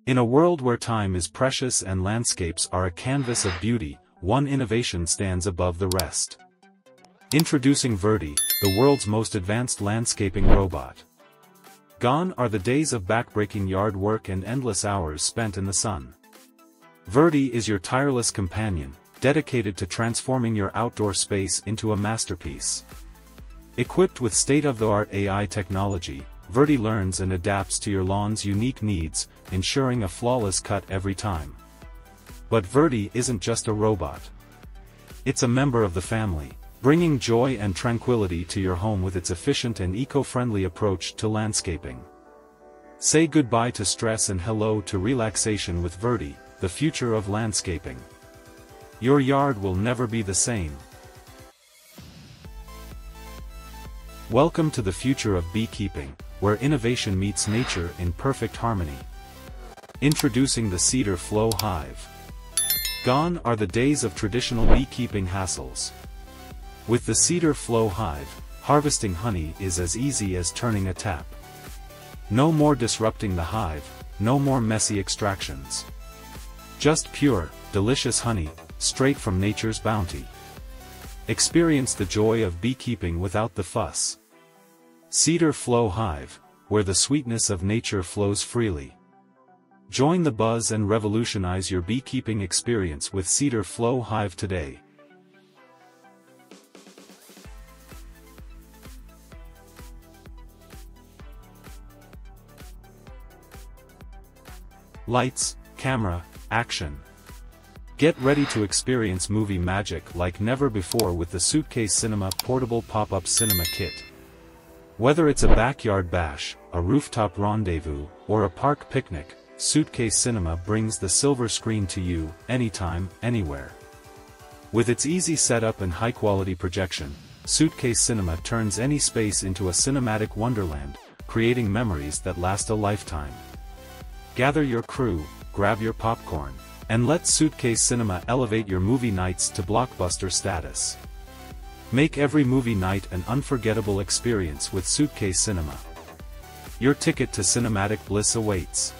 In a world where time is precious and landscapes are a canvas of beauty, one innovation stands above the rest. Introducing Verdi, the world's most advanced landscaping robot. Gone are the days of backbreaking yard work and endless hours spent in the sun. Verdi is your tireless companion, dedicated to transforming your outdoor space into a masterpiece. Equipped with state-of-the-art AI technology, Verdi learns and adapts to your lawn's unique needs, ensuring a flawless cut every time. But Verdi isn't just a robot. It's a member of the family, bringing joy and tranquility to your home with its efficient and eco-friendly approach to landscaping. Say goodbye to stress and hello to relaxation with Verdi, the future of landscaping. Your yard will never be the same. Welcome to the future of beekeeping, where innovation meets nature in perfect harmony. Introducing the Cedar Flow Hive. Gone are the days of traditional beekeeping hassles. With the Cedar Flow Hive, harvesting honey is as easy as turning a tap. No more disrupting the hive, no more messy extractions. Just pure, delicious honey, straight from nature's bounty. Experience the joy of beekeeping without the fuss. Cedar Flow Hive, where the sweetness of nature flows freely. Join the buzz and revolutionize your beekeeping experience with Cedar Flow Hive today. Lights, camera, action. Get ready to experience movie magic like never before with the Suitcase Cinema Portable Pop-Up Cinema Kit. Whether it's a backyard bash, a rooftop rendezvous, or a park picnic, Suitcase Cinema brings the silver screen to you, anytime, anywhere. With its easy setup and high-quality projection, Suitcase Cinema turns any space into a cinematic wonderland, creating memories that last a lifetime. Gather your crew, grab your popcorn, and let Suitcase Cinema elevate your movie nights to blockbuster status. Make every movie night an unforgettable experience with Suitcase Cinema. Your ticket to cinematic bliss awaits.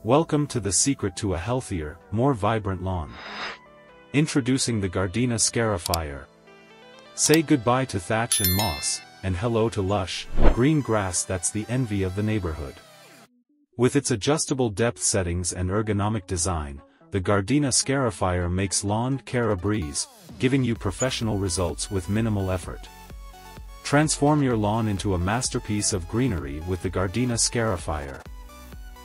Welcome to the secret to a healthier, more vibrant lawn. Introducing the Gardena Scarifier. Say goodbye to thatch and moss, and hello to lush, green grass that's the envy of the neighborhood. With its adjustable depth settings and ergonomic design, the Gardena Scarifier makes lawn care a breeze, giving you professional results with minimal effort. Transform your lawn into a masterpiece of greenery with the Gardena Scarifier.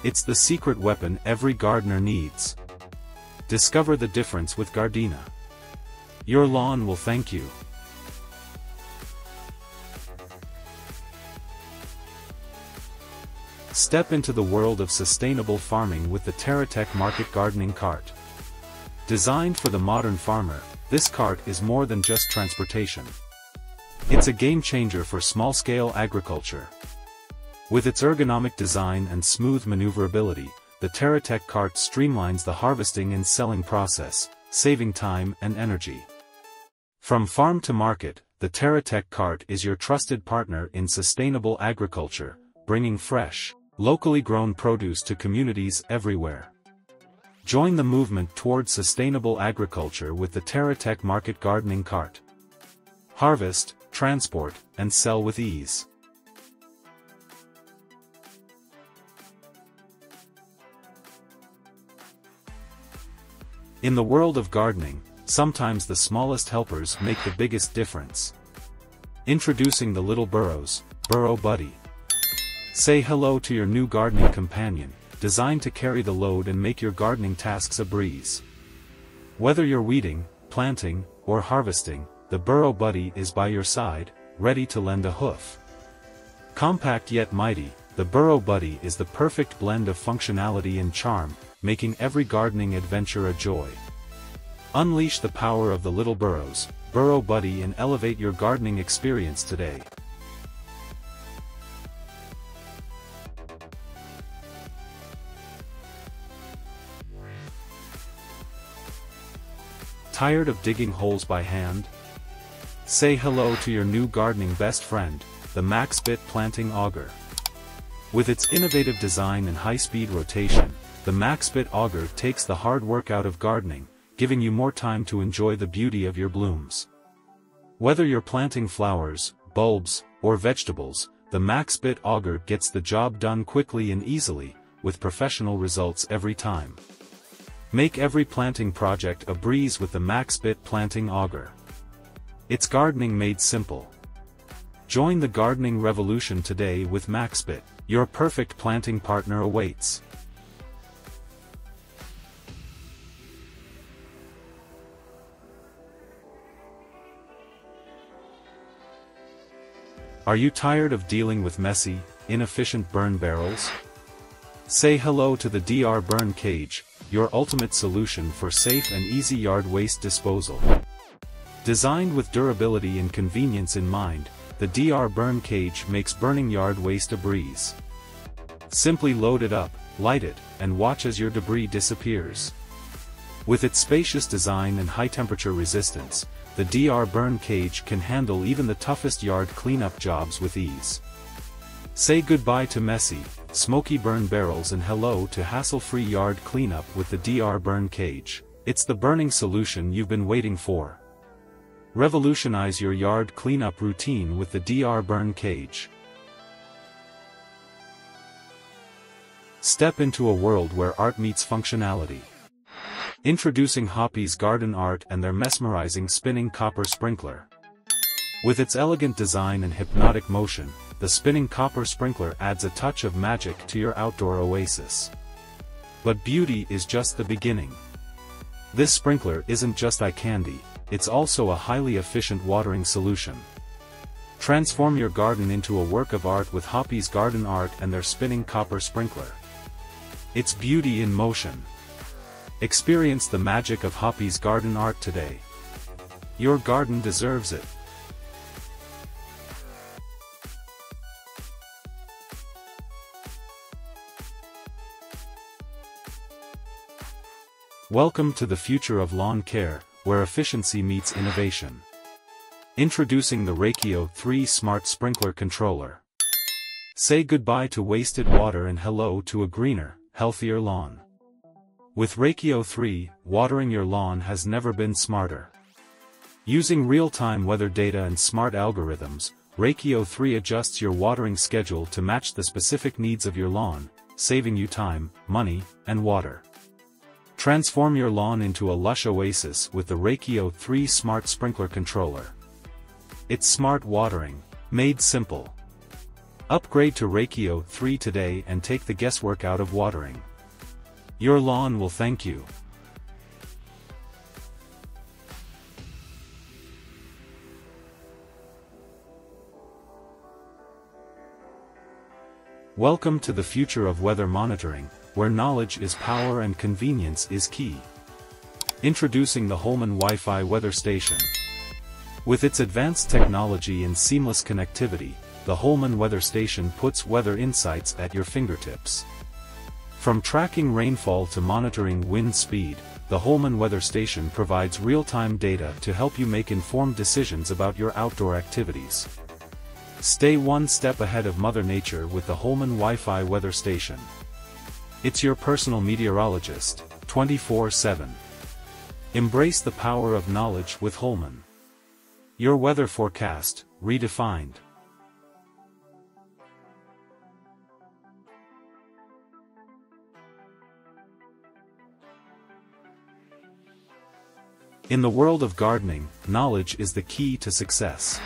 It's the secret weapon every gardener needs. Discover the difference with Gardena. Your lawn will thank you. Step into the world of sustainable farming with the TerraTech Market Gardening Cart. Designed for the modern farmer, this cart is more than just transportation. It's a game changer for small-scale agriculture. With its ergonomic design and smooth maneuverability, the TerraTech cart streamlines the harvesting and selling process, saving time and energy. From farm to market, the TerraTech cart is your trusted partner in sustainable agriculture, bringing fresh, locally grown produce to communities everywhere. Join the movement toward sustainable agriculture with the TerraTech Market Gardening Cart. Harvest, transport, and sell with ease. In the world of gardening, sometimes the smallest helpers make the biggest difference. Introducing the Little Burrows, Burrow Buddy. Say hello to your new gardening companion, designed to carry the load and make your gardening tasks a breeze. Whether you're weeding, planting, or harvesting, the Burrow Buddy is by your side, ready to lend a hoof. Compact yet mighty, the Burrow Buddy is the perfect blend of functionality and charm, making every gardening adventure a joy. Unleash the power of the Little Burrows, Burrow Buddy, and elevate your gardening experience today. Tired of digging holes by hand? Say hello to your new gardening best friend, the MaxBit Planting Auger. With its innovative design and high-speed rotation, the MaxBit Auger takes the hard work out of gardening, giving you more time to enjoy the beauty of your blooms. Whether you're planting flowers, bulbs, or vegetables, the MaxBit Auger gets the job done quickly and easily, with professional results every time. Make every planting project a breeze with the MaxBit Planting Auger. It's gardening made simple. Join the gardening revolution today with MaxBit. Your perfect planting partner awaits. Are you tired of dealing with messy, inefficient burn barrels? Say hello to the DR Burn Cage, your ultimate solution for safe and easy yard waste disposal. Designed with durability and convenience in mind, the DR Burn Cage makes burning yard waste a breeze. Simply load it up, light it, and watch as your debris disappears. With its spacious design and high-temperature resistance, the DR Burn Cage can handle even the toughest yard cleanup jobs with ease. Say goodbye to messy, smoky burn barrels and hello to hassle-free yard cleanup with the DR Burn Cage. It's the burning solution you've been waiting for. Revolutionize your yard cleanup routine with the DR Burn Cage. Step into a world where art meets functionality. Introducing Hoppy's Garden Art and their mesmerizing spinning copper sprinkler. With its elegant design and hypnotic motion, the spinning copper sprinkler adds a touch of magic to your outdoor oasis. But beauty is just the beginning. This sprinkler isn't just eye candy, it's also a highly efficient watering solution. Transform your garden into a work of art with Hoppy's Garden Art and their spinning copper sprinkler. It's beauty in motion. Experience the magic of Hoppy's Garden Art today. Your garden deserves it. Welcome to the future of lawn care, where efficiency meets innovation. Introducing the Rakio 3 Smart Sprinkler Controller. Say goodbye to wasted water and hello to a greener, healthier lawn. With Rakio 3, watering your lawn has never been smarter. Using real-time weather data and smart algorithms, Rakio 3 adjusts your watering schedule to match the specific needs of your lawn, saving you time, money, and water. Transform your lawn into a lush oasis with the Rakio 3 Smart Sprinkler Controller. It's smart watering, made simple. Upgrade to Rakio 3 today and take the guesswork out of watering. Your lawn will thank you. Welcome to the future of weather monitoring, where knowledge is power and convenience is key. Introducing the Holman Wi-Fi Weather Station. With its advanced technology and seamless connectivity, the Holman Weather Station puts weather insights at your fingertips. From tracking rainfall to monitoring wind speed, the Holman Weather Station provides real-time data to help you make informed decisions about your outdoor activities. Stay one step ahead of Mother Nature with the Holman Wi-Fi Weather Station. It's your personal meteorologist, 24/7. Embrace the power of knowledge with Holman. Your weather forecast, redefined. In the world of gardening, knowledge is the key to success.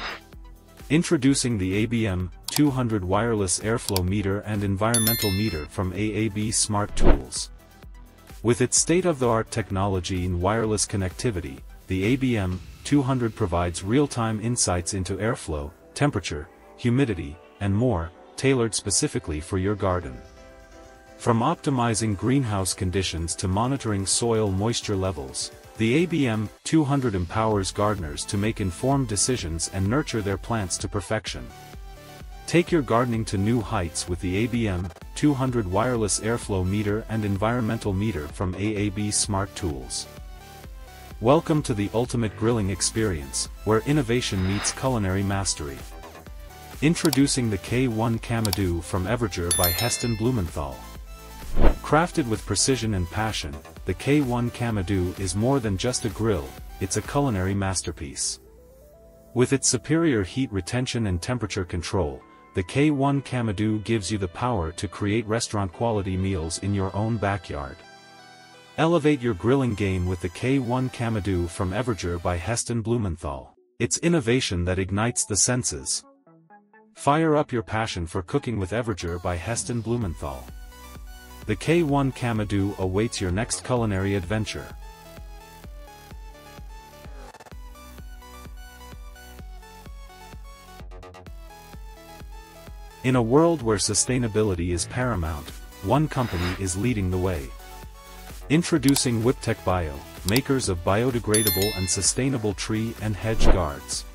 Introducing the ABM 200 Wireless Airflow Meter and Environmental Meter from AAB Smart Tools. With its state-of-the-art technology and wireless connectivity, the ABM 200 provides real-time insights into airflow, temperature, humidity, and more, tailored specifically for your garden. From optimizing greenhouse conditions to monitoring soil moisture levels, the ABM 200 empowers gardeners to make informed decisions and nurture their plants to perfection. Take your gardening to new heights with the ABM 200 Wireless Airflow Meter and Environmental Meter from AAB Smart Tools. Welcome to the ultimate grilling experience, where innovation meets culinary mastery. Introducing the K1 Kamado from Everger by Heston Blumenthal. Crafted with precision and passion, the K1 Kamado is more than just a grill, it's a culinary masterpiece. With its superior heat retention and temperature control, the K1 Kamado gives you the power to create restaurant-quality meals in your own backyard. Elevate your grilling game with the K1 Kamado from Everger by Heston Blumenthal. It's innovation that ignites the senses. Fire up your passion for cooking with Everger by Heston Blumenthal. The K1 Kamado awaits your next culinary adventure. In a world where sustainability is paramount, one company is leading the way. Introducing Whiptech Bio, makers of biodegradable and sustainable tree and hedge guards.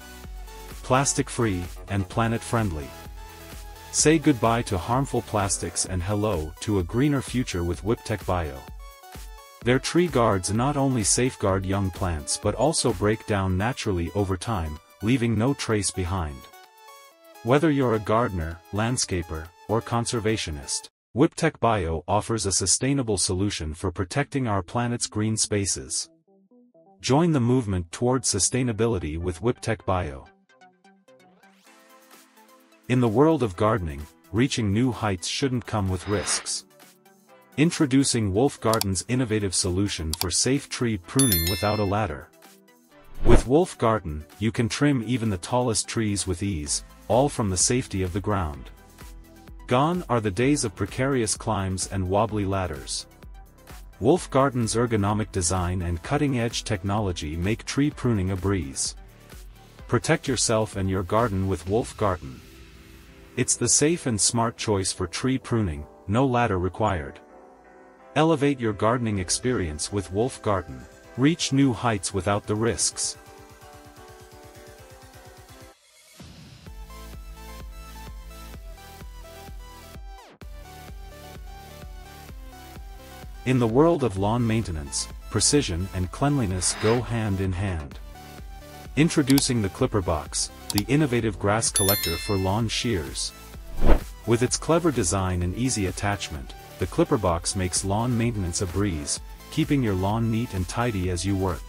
Plastic-free and planet-friendly. Say goodbye to harmful plastics and hello to a greener future with Whiptech Bio. Their tree guards not only safeguard young plants but also break down naturally over time, leaving no trace behind. Whether you're a gardener, landscaper, or conservationist, Whiptech Bio offers a sustainable solution for protecting our planet's green spaces. Join the movement toward sustainability with Whiptech Bio. In the world of gardening, reaching new heights shouldn't come with risks. Introducing wolf-garten's innovative solution for safe tree pruning without a ladder. With wolf-garten, you can trim even the tallest trees with ease, all from the safety of the ground. Gone are the days of precarious climbs and wobbly ladders. wolf-garten's ergonomic design and cutting-edge technology make tree pruning a breeze. Protect yourself and your garden with wolf-garten. It's the safe and smart choice for tree pruning, no ladder required. Elevate your gardening experience with wolf-garten. Reach new heights without the risks. In the world of lawn maintenance, precision and cleanliness go hand in hand. Introducing the Clipper Box, the innovative grass collector for lawn shears. With its clever design and easy attachment, the Clipper Box makes lawn maintenance a breeze, keeping your lawn neat and tidy as you work.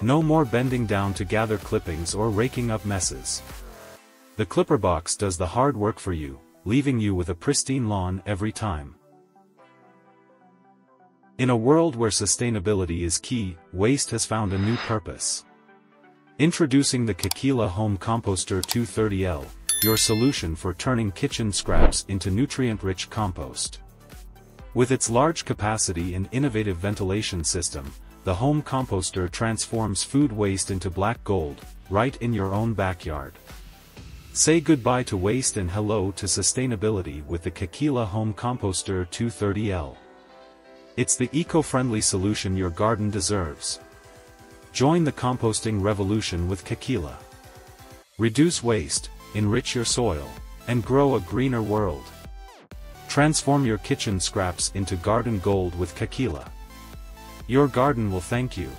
No more bending down to gather clippings or raking up messes. The Clipper Box does the hard work for you, leaving you with a pristine lawn every time. In a world where sustainability is key, waste has found a new purpose. Introducing the Kakila Home Composter 230L, your solution for turning kitchen scraps into nutrient-rich compost. With its large capacity and innovative ventilation system, the home composter transforms food waste into black gold, right in your own backyard. Say goodbye to waste and hello to sustainability with the Kakila Home Composter 230L. It's the eco-friendly solution your garden deserves. Join the composting revolution with Kakila. Reduce waste, enrich your soil, and grow a greener world. Transform your kitchen scraps into garden gold with Kakila. Your garden will thank you.